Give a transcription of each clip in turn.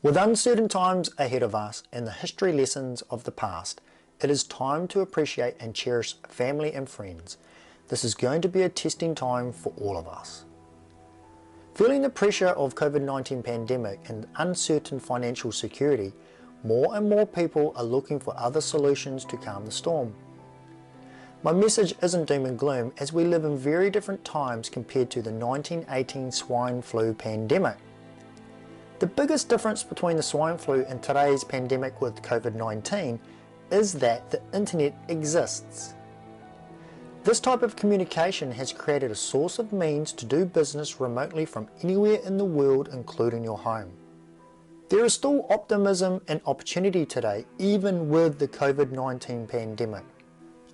With uncertain times ahead of us and the history lessons of the past, it is time to appreciate and cherish family and friends. This is going to be a testing time for all of us. Feeling the pressure of COVID-19 pandemic and uncertain financial security, more and more people are looking for other solutions to calm the storm. My message isn't doom and gloom, as we live in very different times compared to the 1918 swine flu pandemic. The biggest difference between the swine flu and today's pandemic with COVID-19 is that the internet exists. This type of communication has created a source of means to do business remotely from anywhere in the world, including your home. There is still optimism and opportunity today, even with the COVID-19 pandemic.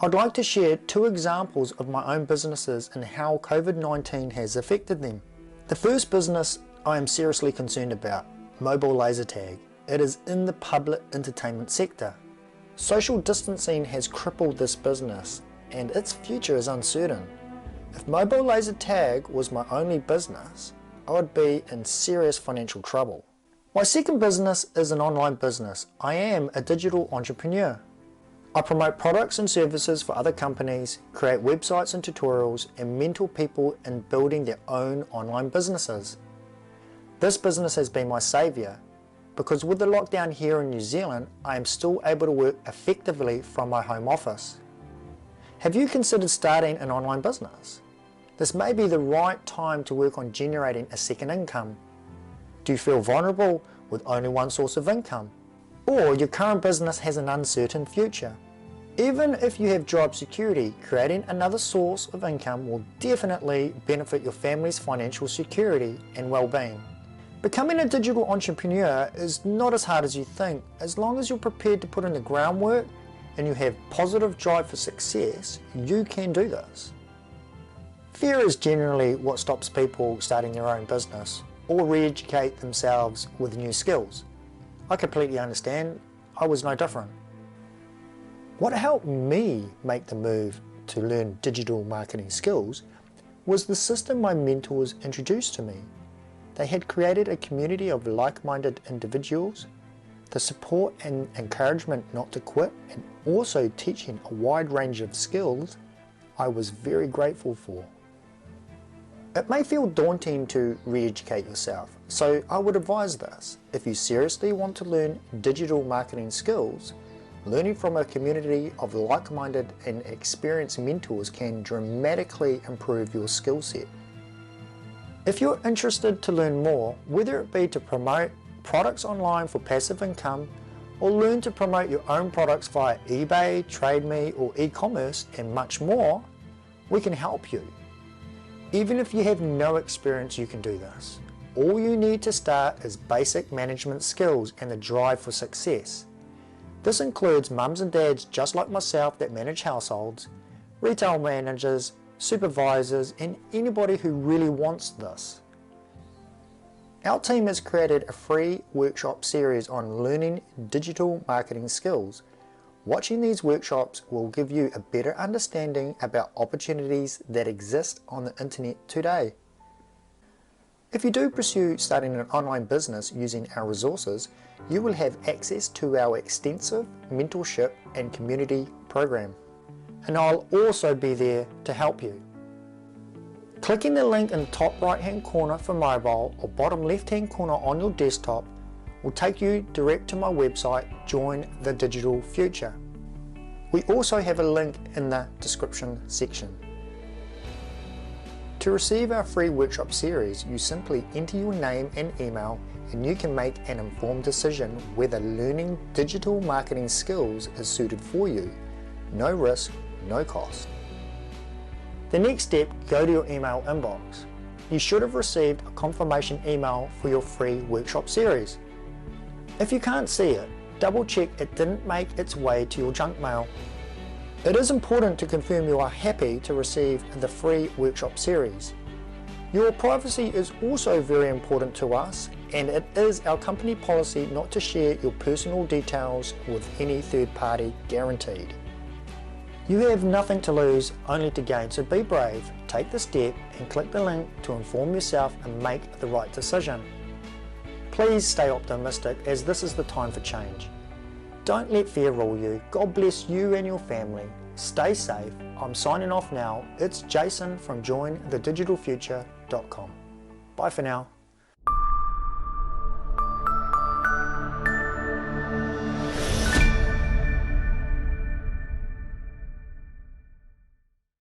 I'd like to share 2 examples of my own businesses and how COVID-19 has affected them. The first business I am seriously concerned about, mobile laser tag. It is in the public entertainment sector. Social distancing has crippled this business and its future is uncertain. If mobile laser tag was my only business, I would be in serious financial trouble. My second business is an online business. I am a digital entrepreneur. I promote products and services for other companies, create websites and tutorials, and mentor people in building their own online businesses. This business has been my saviour, because with the lockdown here in New Zealand, I am still able to work effectively from my home office. Have you considered starting an online business? This may be the right time to work on generating a second income. Do you feel vulnerable with only one source of income? Or your current business has an uncertain future? Even if you have job security, creating another source of income will definitely benefit your family's financial security and well-being. Becoming a digital entrepreneur is not as hard as you think, as long as you're prepared to put in the groundwork and you have positive drive for success. You can do this. Fear is generally what stops people starting their own business or re-educate themselves with new skills. I completely understand. I was no different. What helped me make the move to learn digital marketing skills was the system my mentors introduced to me. They had created a community of like-minded individuals, the support and encouragement not to quit, and also teaching a wide range of skills I was very grateful for. It may feel daunting to re-educate yourself, so I would advise this. If you seriously want to learn digital marketing skills, learning from a community of like-minded and experienced mentors can dramatically improve your skill set. If you're interested to learn more, whether it be to promote products online for passive income or learn to promote your own products via eBay, TradeMe or e-commerce and much more, we can help you. Even if you have no experience, you can do this. All you need to start is basic management skills and the drive for success. This includes mums and dads just like myself that manage households, retail managers, supervisors, and anybody who really wants this. Our team has created a free workshop series on learning digital marketing skills. Watching these workshops will give you a better understanding about opportunities that exist on the internet today. If you do pursue starting an online business using our resources, you will have access to our extensive mentorship and community program. And I'll also be there to help you. Clicking the link in the top right hand corner for mobile or bottom left hand corner on your desktop will take you direct to my website, Join the Digital Future. We also have a link in the description section. To receive our free workshop series, you simply enter your name and email and you can make an informed decision whether learning digital marketing skills is suited for you. No risk, no cost. The next step, go to your email inbox. You should have received a confirmation email for your free workshop series. If you can't see it, double check it didn't make its way to your junk mail. It is important to confirm you are happy to receive the free workshop series. Your privacy is also very important to us, and it is our company policy not to share your personal details with any third party, guaranteed. You have nothing to lose, only to gain, so be brave, take the step and click the link to inform yourself and make the right decision. Please stay optimistic, as this is the time for change. Don't let fear rule you. God bless you and your family. Stay safe. I'm signing off now. It's Jason from jointhedigitalfuture.com. Bye for now.